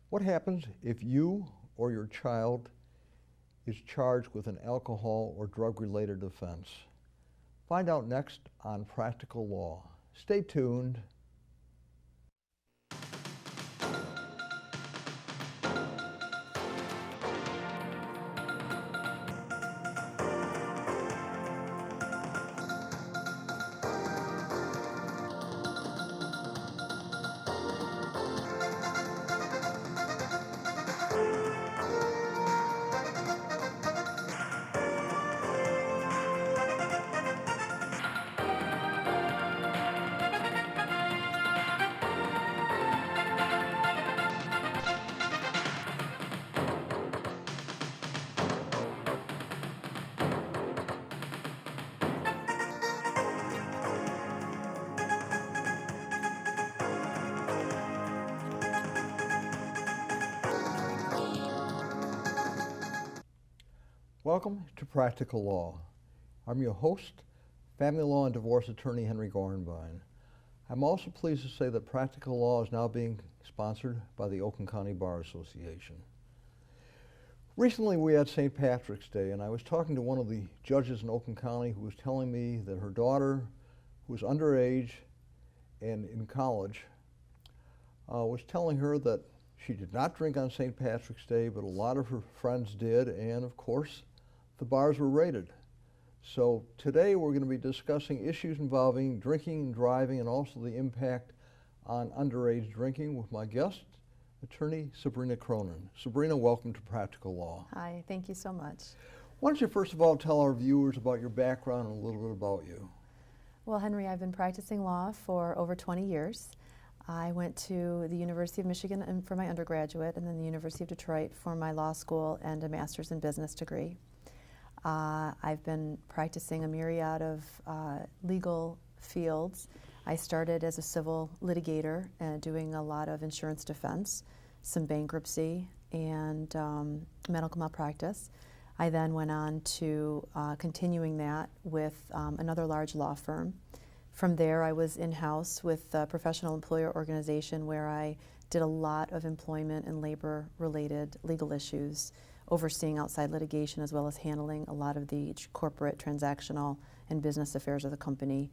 What happens if you or your child is charged with an alcohol or drug-related offense? Find out next on Practical Law. Stay tuned. Welcome to Practical Law. I'm your host, family law and divorce attorney Henry Gornbein. I'm also pleased to say that Practical Law is now being sponsored by the Oakland County Bar Association. Recently we had St. Patrick's Day, and I was talking to one of the judges in Oakland County who was telling me that her daughter, who was underage and in college, was telling her that she did not drink on St. Patrick's Day, but a lot of her friends did, and of course, the bars were raided. So today we're going to be discussing issues involving drinking and driving and also the impact on underage drinking with my guest, Attorney Sabrina Cronin. Sabrina, welcome to Practical Law. Hi, thank you so much. Why don't you first of all tell our viewers about your background and a little bit about you? Well, Henry, I've been practicing law for over 20 years. I went to the University of Michigan for my undergraduate and then the University of Detroit for my law school and a master's in business degree. I've been practicing a myriad of legal fields. I started as a civil litigator doing a lot of insurance defense, some bankruptcy, and medical malpractice. I then went on to continuing that with another large law firm. From there, I was in-house with a professional employer organization where I did a lot of employment and labor-related legal issues, overseeing outside litigation as well as handling a lot of the corporate, transactional, and business affairs of the company.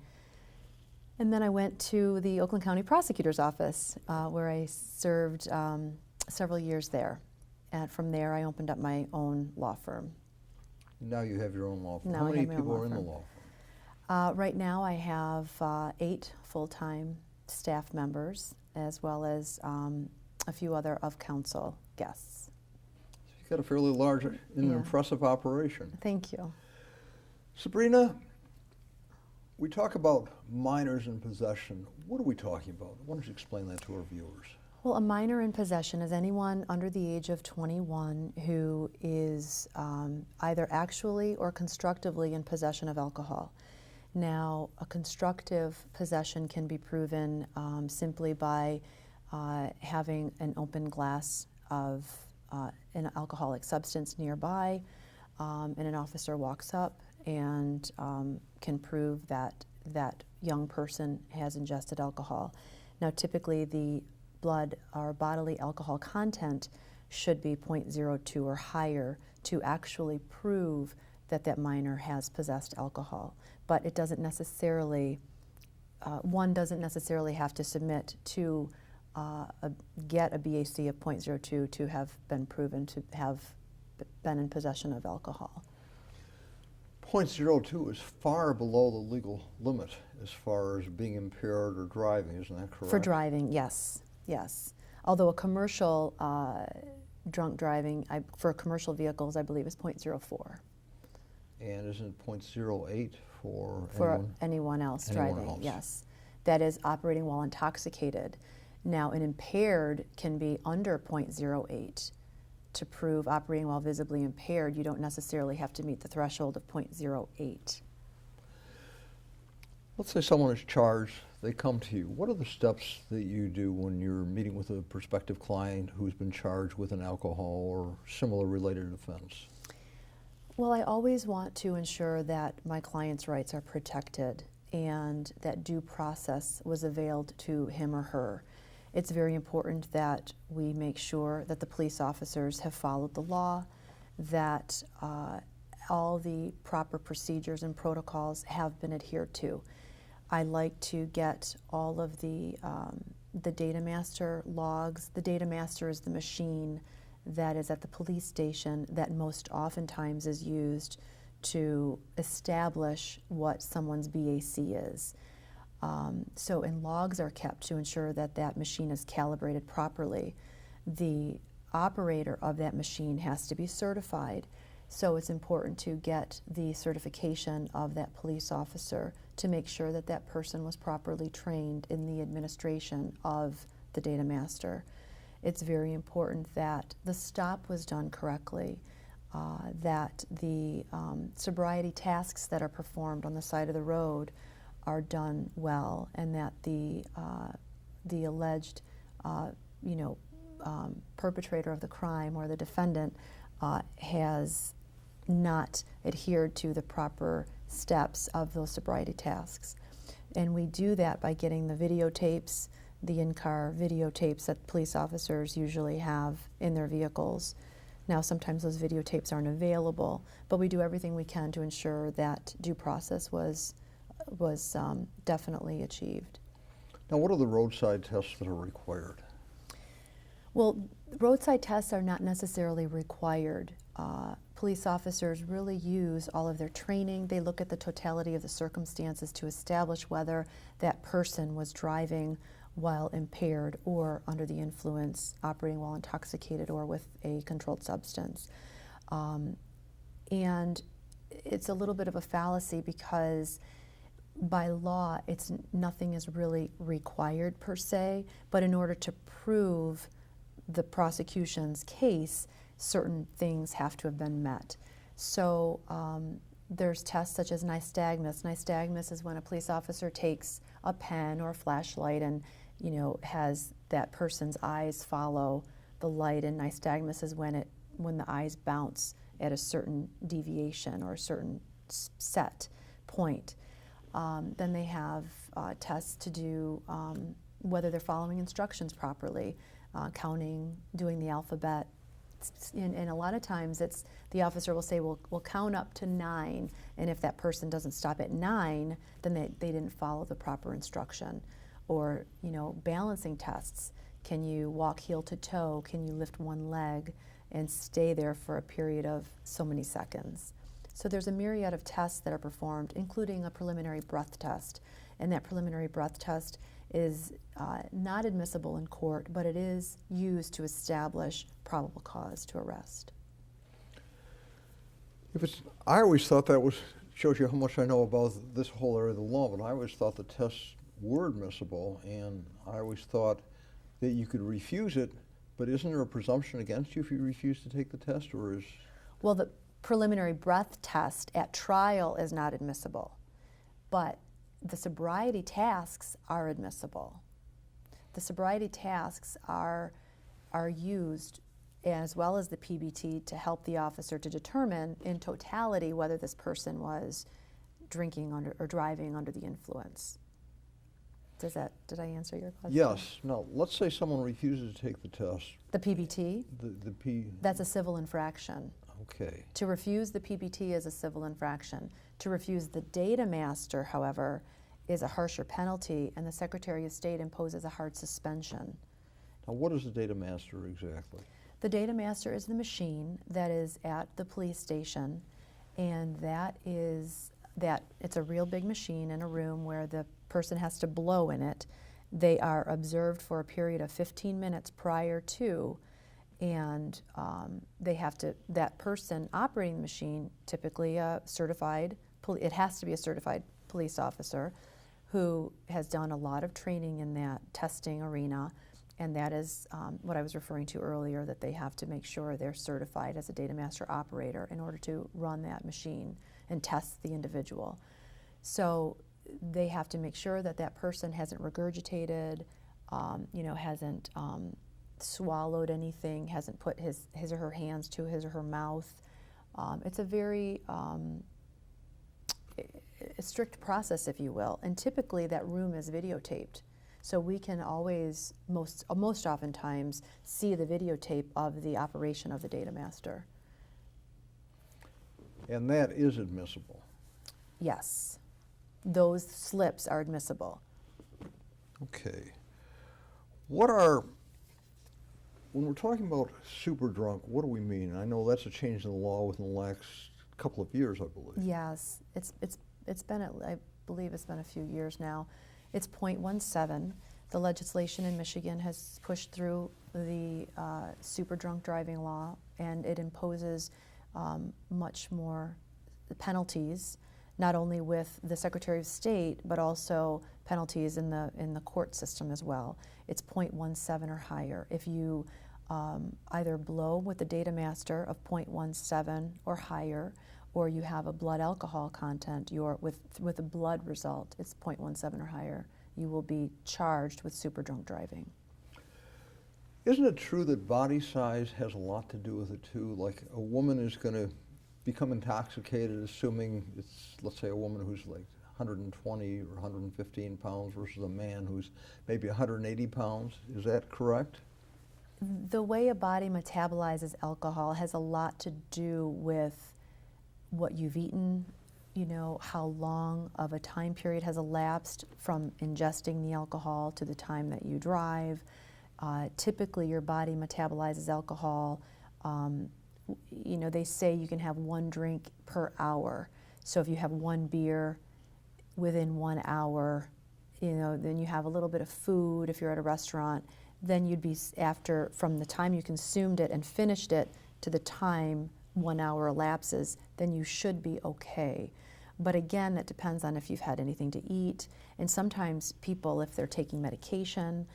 And then I went to the Oakland County Prosecutor's Office where I served several years there. And from there, I opened up my own law firm. Now you have your own law firm. Now How I many have my own people law are in the firm. law firm? Right now I have 8 full-time staff members as well as a few other of-counsel guests. You've got a fairly large and Yeah. impressive operation. Thank you. Sabrina, we talk about minors in possession. What are we talking about? Why don't you explain that to our viewers? Well, a minor in possession is anyone under the age of 21 who is either actually or constructively in possession of alcohol. Now, a constructive possession can be proven simply by having an open glass of an alcoholic substance nearby, and an officer walks up and can prove that that young person has ingested alcohol. Now, typically the blood or bodily alcohol content should be 0.02 or higher to actually prove that that minor has possessed alcohol. But it doesn't necessarily, one doesn't necessarily have to submit to get a BAC of 0.02 to have been proven to have been in possession of alcohol. 0.02 is far below the legal limit as far as being impaired or driving, isn't that correct? For driving, yes, yes. Although a commercial drunk driving, for commercial vehicles, I believe is 0.04. And isn't it 0.08 for anyone else anyone driving? else. Yes. That is operating while intoxicated. Now, an impaired can be under 0.08. To prove operating while visibly impaired, you don't necessarily have to meet the threshold of 0.08. Let's say someone is charged, they come to you. What are the steps that you do when you're meeting with a prospective client who's been charged with an alcohol or similar related offense? Well, I always want to ensure that my client's rights are protected and that due process was availed to him or her. It's very important that we make sure that the police officers have followed the law, that all the proper procedures and protocols have been adhered to. I like to get all of the data master logs. The data master is the machine that is at the police station that most oftentimes is used to establish what someone's BAC is. And logs are kept to ensure that that machine is calibrated properly. The operator of that machine has to be certified, so it's important to get the certification of that police officer to make sure that that person was properly trained in the administration of the data master. It's very important that the stop was done correctly, that the sobriety tasks that are performed on the side of the road are done well, and that the alleged perpetrator of the crime or the defendant has not adhered to the proper steps of those sobriety tasks. And we do that by getting the videotapes, the in-car videotapes that police officers usually have in their vehicles. Now, sometimes those videotapes aren't available, but we do everything we can to ensure that due process was definitely achieved. Now, what are the roadside tests that are required? Well, roadside tests are not necessarily required. Police officers really use all of their training. They look at the totality of the circumstances to establish whether that person was driving while impaired or under the influence, operating while intoxicated or with a controlled substance. And it's a little bit of a fallacy because by law, nothing is really required per se, but in order to prove the prosecution's case, certain things have to have been met. So there's tests such as nystagmus. Nystagmus is when a police officer takes a pen or a flashlight and has that person's eyes follow the light, and nystagmus is when the eyes bounce at a certain deviation or a certain set point. Then they have tests to do whether they're following instructions properly, counting, doing the alphabet. And a lot of times the officer will say, we'll count up to 9, and if that person doesn't stop at 9, then they didn't follow the proper instruction. Or, balancing tests. Can you walk heel to toe? Can you lift one leg and stay there for a period of so many seconds? So there's a myriad of tests that are performed, including a preliminary breath test. And that preliminary breath test is not admissible in court, but it is used to establish probable cause to arrest. I always thought that shows you how much I know about this whole area of the law, but I always thought the tests were admissible, and I always thought that you could refuse it, but isn't there a presumption against you if you refuse to take the test, or is... Well, the preliminary breath test at trial is not admissible, but the sobriety tasks are admissible. The sobriety tasks are used, as well as the PBT, to help the officer to determine in totality whether this person was drinking or driving under the influence. Did I answer your question? Yes. Now, let's say someone refuses to take the test. The PBT? That's a civil infraction. Okay. To refuse the PBT is a civil infraction. To refuse the data master, however, is a harsher penalty, and the Secretary of State imposes a hard suspension. Now, what is the data master exactly? The data master is the machine that is at the police station, and it's a real big machine in a room where the person has to blow in it. They are observed for a period of 15 minutes prior to, and that person operating the machine, typically a certified, it has to be a certified police officer who has done a lot of training in that testing arena, and that is what I was referring to earlier, that they have to make sure they're certified as a data master operator in order to run that machine and test the individual. So they have to make sure that that person hasn't regurgitated, hasn't swallowed anything, hasn't put his or her hands to his or her mouth. It's a very strict process, if you will, and typically that room is videotaped. So we can always, most oftentimes, see the videotape of the operation of the data master. And that is admissible. Yes, those slips are admissible. Okay. When we're talking about super drunk, what do we mean? I know that's a change in the law within the last couple of years, I believe. Yes, it's been, I believe it's been a few years now. It's .17. The legislation in Michigan has pushed through the super drunk driving law, and it imposes much more penalties, not only with the Secretary of State, but also penalties in the court system as well. It's .17 or higher. If you either blow with the data master of .17 or higher, or you have a blood alcohol content, with a blood result, it's .17 or higher, you will be charged with super drunk driving. Isn't it true that body size has a lot to do with it too? Like a woman is going to become intoxicated, assuming it's, let's say, a woman who's like 120 or 115 pounds versus a man who's maybe 180 pounds. Is that correct? The way a body metabolizes alcohol has a lot to do with what you've eaten, you know, how long of a time period has elapsed from ingesting the alcohol to the time that you drive. Typically, your body metabolizes alcohol. You know, they say you can have one drink per hour. So if you have one beer within 1 hour, you know, then you have a little bit of food if you're at a restaurant, then you'd be, from the time you consumed it and finished it to the time 1 hour elapses, then you should be okay. But again, that depends on if you've had anything to eat. And sometimes people, if they're taking medication,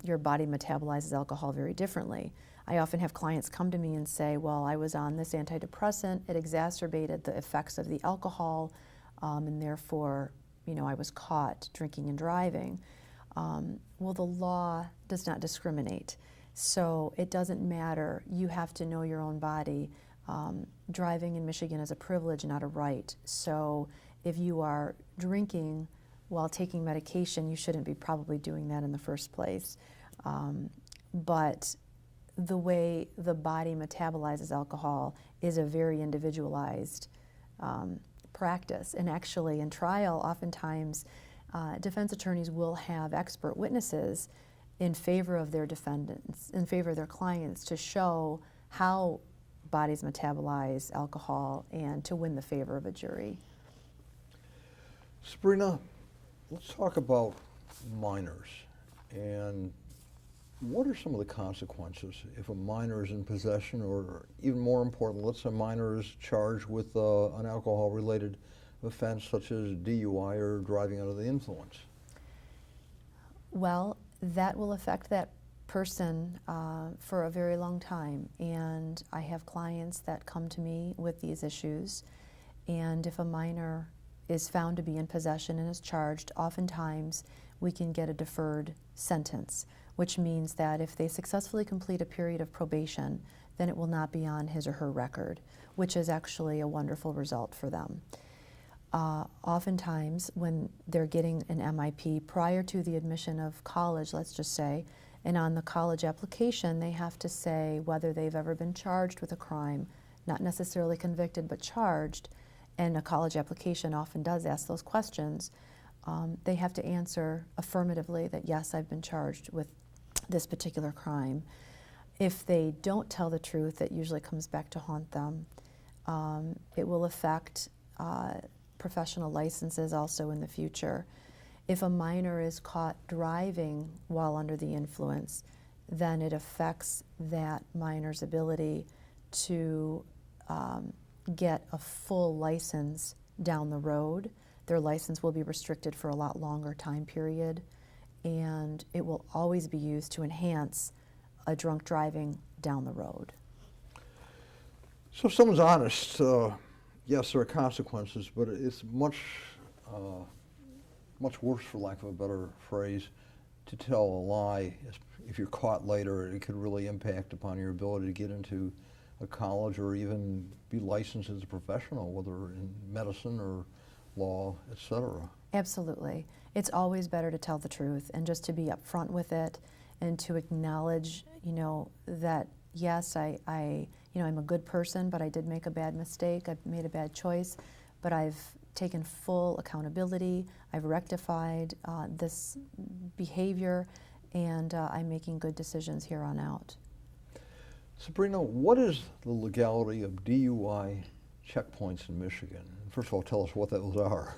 your body metabolizes alcohol very differently. I often have clients come to me and say, well, I was on this antidepressant, it exacerbated the effects of the alcohol, and therefore, you know, I was caught drinking and driving. Well, the law does not discriminate. So it doesn't matter. You have to know your own body. Driving in Michigan is a privilege, not a right. So if you are drinking while taking medication, you shouldn't be probably doing that in the first place. But the way the body metabolizes alcohol is a very individualized practice. And actually, in trial, oftentimes, defense attorneys will have expert witnesses in favor of their defendants, in favor of their clients, to show how bodies metabolize alcohol and to win the favor of a jury. Sabrina, let's talk about minors. And what are some of the consequences if a minor is in possession, or even more important, let's say a minor is charged with an alcohol-related offense such as DUI or driving under the influence? Well, that will affect that person for a very long time. And I have clients that come to me with these issues. And if a minor is found to be in possession and is charged, oftentimes we can get a deferred sentence, which means that if they successfully complete a period of probation, then it will not be on his or her record, which is actually a wonderful result for them. Oftentimes, when they're getting an MIP prior to the admission of college, let's just say, and on the college application, they have to say whether they've ever been charged with a crime, not necessarily convicted, but charged, and a college application often does ask those questions. They have to answer affirmatively that, yes, I've been charged with this particular crime. If they don't tell the truth, it usually comes back to haunt them. It will affect professional licenses also in the future. If a minor is caught driving while under the influence, then it affects that minor's ability to get a full license down the road. Their license will be restricted for a lot longer time period, and it will always be used to enhance a drunk driving down the road. So if someone's honest, yes, there are consequences, but it's much worse, for lack of a better phrase, to tell a lie. If you're caught later, it could really impact upon your ability to get into a college or even be licensed as a professional, whether in medicine or law, etc. Absolutely. It's always better to tell the truth and just to be upfront with it and to acknowledge, that yes, I'm a good person, but I did make a bad mistake. I've made a bad choice, but I've taken full accountability. I've rectified this behavior, and I'm making good decisions here on out. Sabrina, what is the legality of DUI checkpoints in Michigan? First of all, tell us what those are.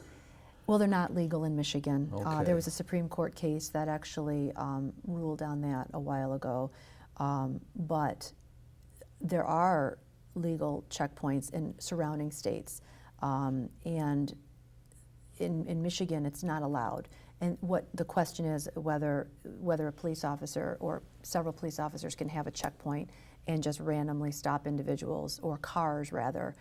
Well, they're not legal in Michigan. Okay. There was a Supreme Court case that actually ruled on that a while ago, but there are legal checkpoints in surrounding states, and in Michigan it's not allowed. And what the question is whether a police officer or several police officers can have a checkpoint and just randomly stop individuals, or cars rather.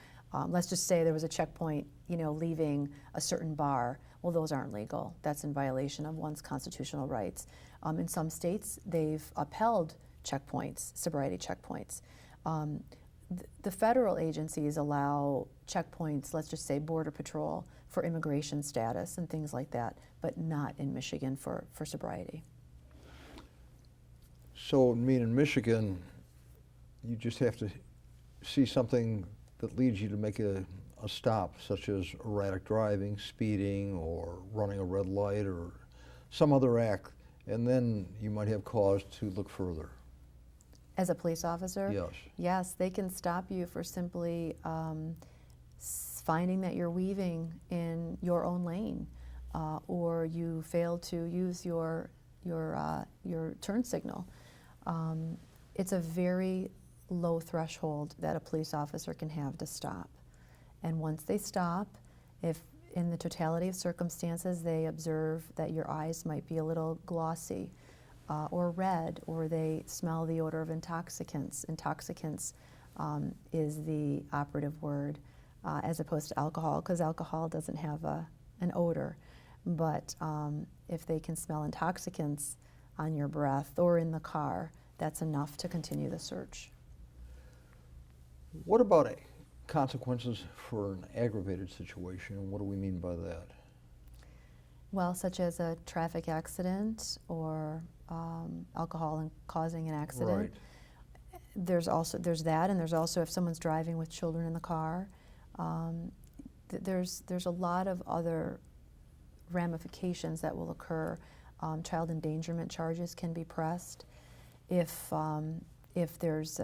Let's just say there was a checkpoint, leaving a certain bar. Well, those aren't legal. That's in violation of one's constitutional rights. In some states, they've upheld checkpoints, sobriety checkpoints. The federal agencies allow checkpoints, let's just say Border Patrol, for immigration status and things like that, but not in Michigan for sobriety. So, in Michigan, you just have to see something that leads you to make a stop, such as erratic driving, speeding, or running a red light, or some other act, and then you might have cause to look further. As a police officer? Yes. Yes, they can stop you for simply finding that you're weaving in your own lane, or you fail to use your turn signal. It's a very low threshold that a police officer can have to stop. And once they stop, if in the totality of circumstances they observe that your eyes might be a little glossy or red, or they smell the odor of intoxicants. Intoxicants is the operative word, as opposed to alcohol, because alcohol doesn't have an odor. But if they can smell intoxicants on your breath or in the car, that's enough to continue the search. What about consequences for an aggravated situation, and what do we mean by that? Well, such as a traffic accident or alcohol causing an accident. Right. There's that, and there's also if someone's driving with children in the car. There's a lot of other ramifications that will occur. Child endangerment charges can be pressed if there's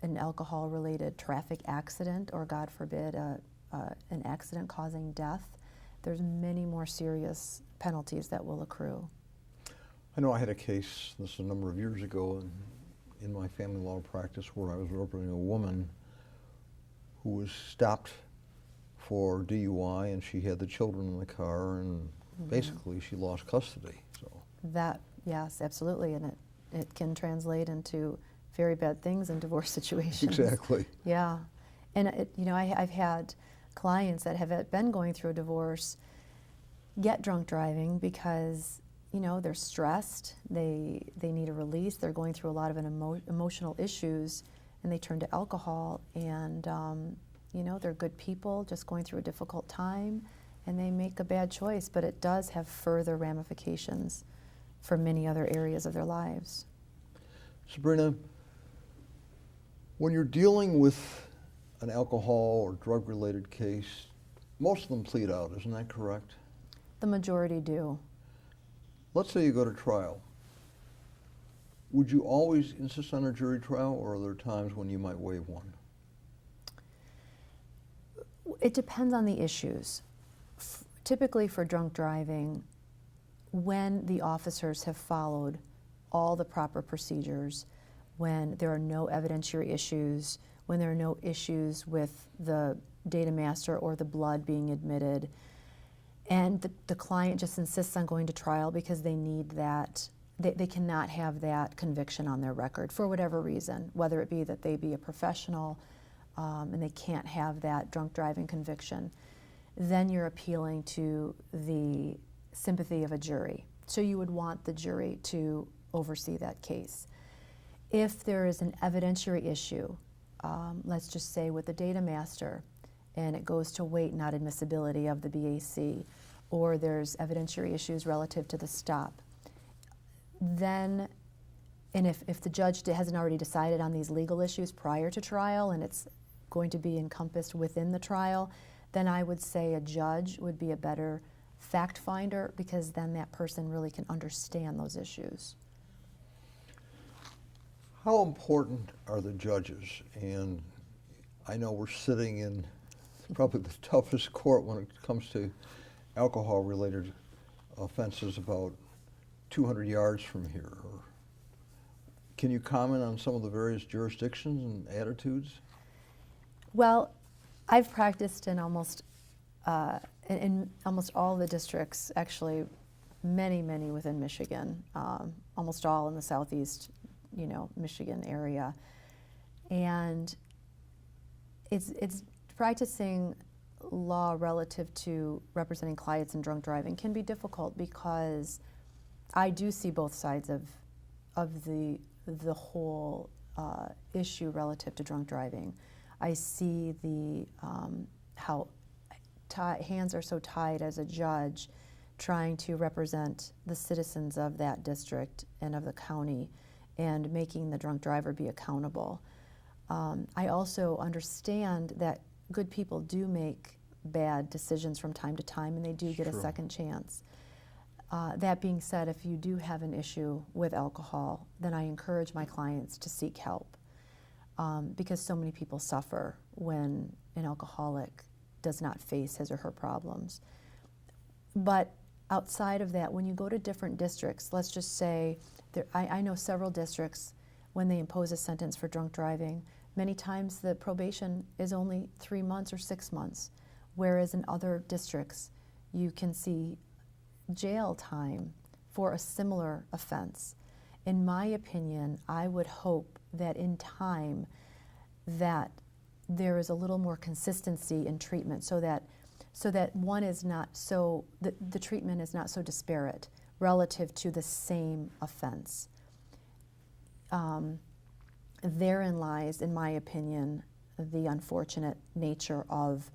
an alcohol-related traffic accident, or God forbid, an accident causing death. There's many more serious penalties that will accrue. I know I had a case, this is a number of years ago, in my family law practice, where I was representing a woman who was stopped for DUI, and she had the children in the car, and basically she lost custody. So that, yes, absolutely, and it can translate into very bad things in divorce situations. Exactly. Yeah, and I've had clients that have been going through a divorce get drunk driving because they're stressed, they need a release, they're going through a lot of emotional issues, and they turn to alcohol, and they're good people just going through a difficult time, and they make a bad choice, but it does have further ramifications for many other areas of their lives. Sabrina, when you're dealing with an alcohol or drug-related case, most of them plead out, isn't that correct? The majority do. Let's say you go to trial. Would you always insist on a jury trial, or are there times when you might waive one? It depends on the issues. Typically for drunk driving, when the officers have followed all the proper procedures, when there are no evidentiary issues, when there are no issues with the data master or the blood being admitted, and the client just insists on going to trial because they need that, they cannot have that conviction on their record for whatever reason, whether it be that they be a professional and they can't have that drunk driving conviction, then you're appealing to the sympathy of a jury. So you would want the jury to oversee that case. If there is an evidentiary issue, let's just say with the data master, and it goes to weight, not admissibility of the BAC, or there's evidentiary issues relative to the stop, then, and if the judge hasn't already decided on these legal issues prior to trial and it's going to be encompassed within the trial, then I would say a judge would be a better fact finder, because then that person really can understand those issues. How important are the judges? And I know we're sitting in probably the toughest court when it comes to alcohol-related offenses, about 200 yards from here. Can you comment on some of the various jurisdictions and attitudes? Well, I've practiced in almost all the districts, actually, many within Michigan, almost all in the southeast, Michigan area, and it's practicing law relative to representing clients in drunk driving can be difficult, because I do see both sides of the whole issue relative to drunk driving. I see the how hands are so tied as a judge trying to represent the citizens of that district and of the county and making the drunk driver be accountable. I also understand that good people do make bad decisions from time to time, and they do get a second chance. That being said, if you do have an issue with alcohol, then I encourage my clients to seek help, because so many people suffer when an alcoholic does not face his or her problems. But outside of that, when you go to different districts, let's just say, I know several districts, when they impose a sentence for drunk driving, many times the probation is only 3 months or 6 months, whereas in other districts you can see jail time for a similar offense. In my opinion, I would hope that in time that there is a little more consistency in treatment, so that one is not so, the treatment is not so disparate relative to the same offense. Therein lies, in my opinion, the unfortunate nature of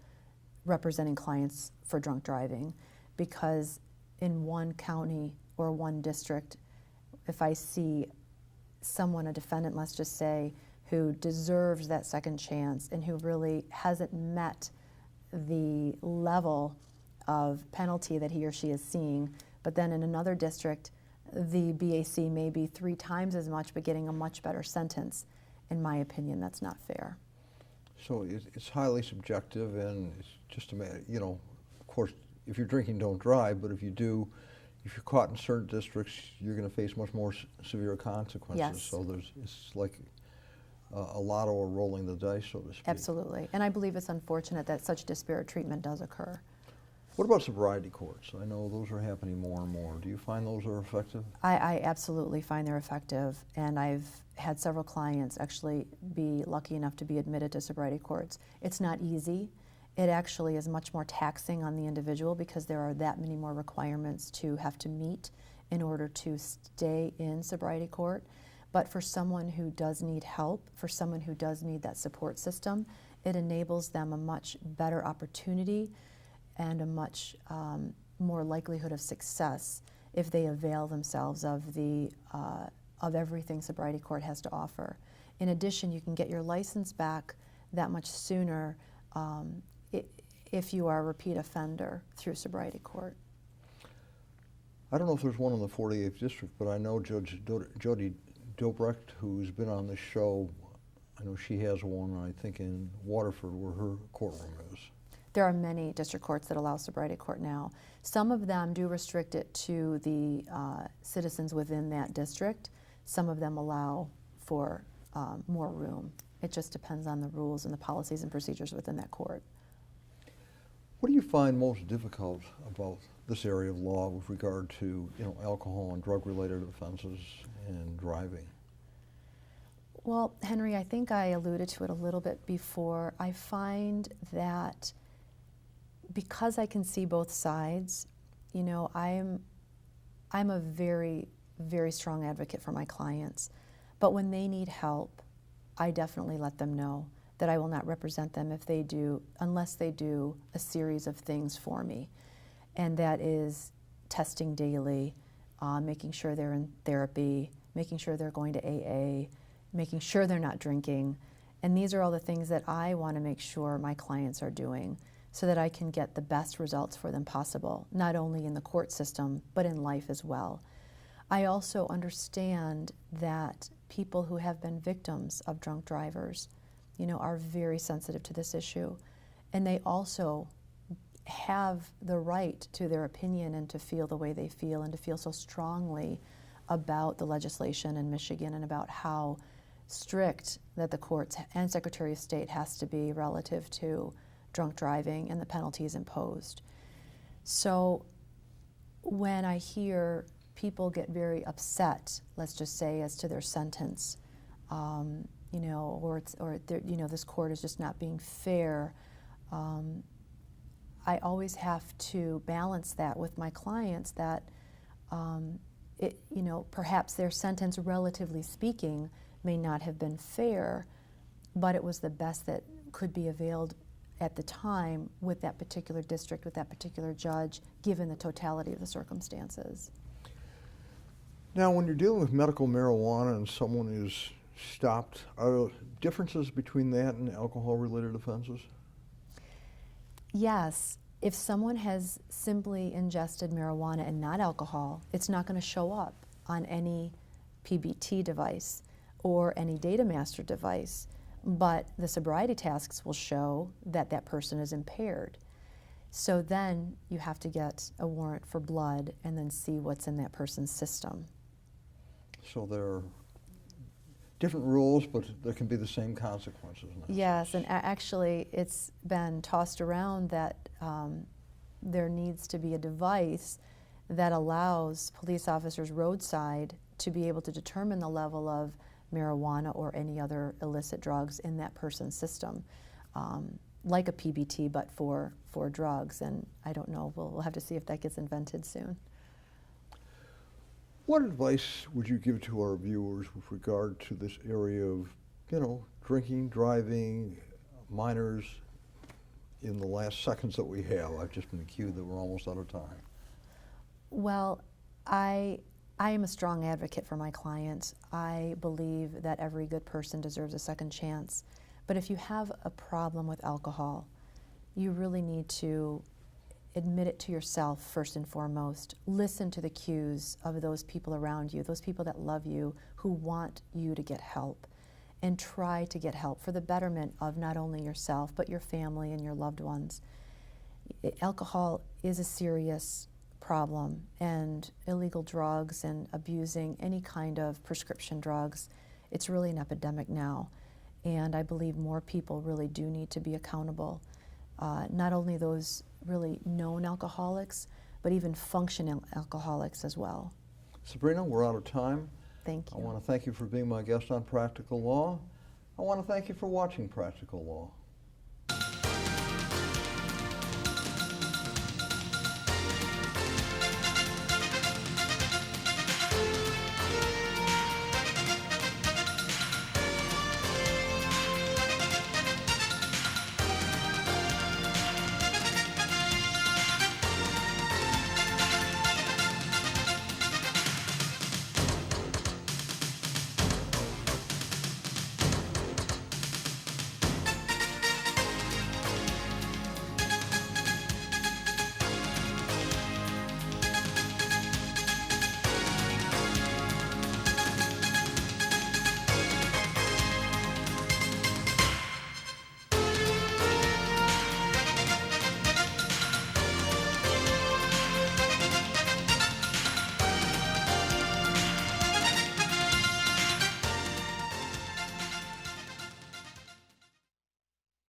representing clients for drunk driving, because in one county or one district, if I see someone, a defendant, let's just say, who deserves that second chance and who really hasn't met the level of penalty that he or she is seeing, but then in another district, the BAC may be 3 times as much but getting a much better sentence. In my opinion, that's not fair. So it's highly subjective, and it's just a matter, of course, if you're drinking, don't drive, but if you do, if you're caught in certain districts, you're going to face much more severe consequences. Yes. So it's like a lotto or rolling the dice, so to speak. Absolutely. And I believe it's unfortunate that such disparate treatment does occur. What about sobriety courts? I know those are happening more and more. Do you find those are effective? I absolutely find they're effective, and I've had several clients actually be lucky enough to be admitted to sobriety courts. It's not easy. It actually is much more taxing on the individual, because there are that many more requirements to have to meet in order to stay in sobriety court. But for someone who does need help, for someone who does need that support system, it enables them a much better opportunity and a much more likelihood of success if they avail themselves of of everything sobriety court has to offer. In addition, you can get your license back that much sooner if you are a repeat offender through sobriety court. I don't know if there's one in the 48th district, but I know Judge Jody Dobrecht, who's been on this show, I know she has one, I think, in Waterford, where her courtroom is. There are many district courts that allow sobriety court now. Some of them do restrict it to the citizens within that district. Some of them allow for more room. It just depends on the rules and the policies and procedures within that court. What do you find most difficult about this area of law with regard to, alcohol and drug-related offenses and driving? Well, Henry, I think I alluded to it a little bit before. I find that because I can see both sides, I'm a very, very strong advocate for my clients. But when they need help, I definitely let them know that I will not represent them if they do, unless they do a series of things for me. And that is testing daily, making sure they're in therapy, making sure they're going to AA, making sure they're not drinking. And these are all the things that I want to make sure my clients are doing so that I can get the best results for them possible, not only in the court system, but in life as well. I also understand that people who have been victims of drunk drivers, are very sensitive to this issue. And they also have the right to their opinion and to feel the way they feel and to feel so strongly about the legislation in Michigan and about how strict that the courts and Secretary of State has to be relative to drunk driving and the penalties imposed. So when I hear people get very upset, let's just say, as to their sentence, this court is just not being fair, I always have to balance that with my clients that, perhaps their sentence, relatively speaking, may not have been fair, but it was the best that could be availed at the time with that particular district, with that particular judge, given the totality of the circumstances. Now, when you're dealing with medical marijuana and someone is stopped, are there differences between that and alcohol-related offenses? Yes. If someone has simply ingested marijuana and not alcohol, it's not going to show up on any PBT device or any data master device, but the sobriety tasks will show that that person is impaired. So then you have to get a warrant for blood and then see what's in that person's system. So there are different rules, but there can be the same consequences. Yes, and actually it's been tossed around that there needs to be a device that allows police officers roadside to be able to determine the level of marijuana or any other illicit drugs in that person's system, like a PBT, but for drugs. And I don't know, we'll have to see if that gets invented soon. What advice would you give to our viewers with regard to this area of, drinking, driving, minors in the last seconds that we have? I've just been accused that we're almost out of time. Well, I am a strong advocate for my clients. I believe that every good person deserves a second chance. But if you have a problem with alcohol, you really need to admit it to yourself first and foremost. Listen to the cues of those people around you, those people that love you, who want you to get help, and try to get help for the betterment of not only yourself, but your family and your loved ones. Alcohol is a serious problem, and illegal drugs and abusing any kind of prescription drugs, it's really an epidemic now. And I believe more people really do need to be accountable. Not only those really known alcoholics, but even functioning alcoholics as well. Sabrina, we're out of time. Thank you. I want to thank you for being my guest on Practical Law. I want to thank you for watching Practical Law.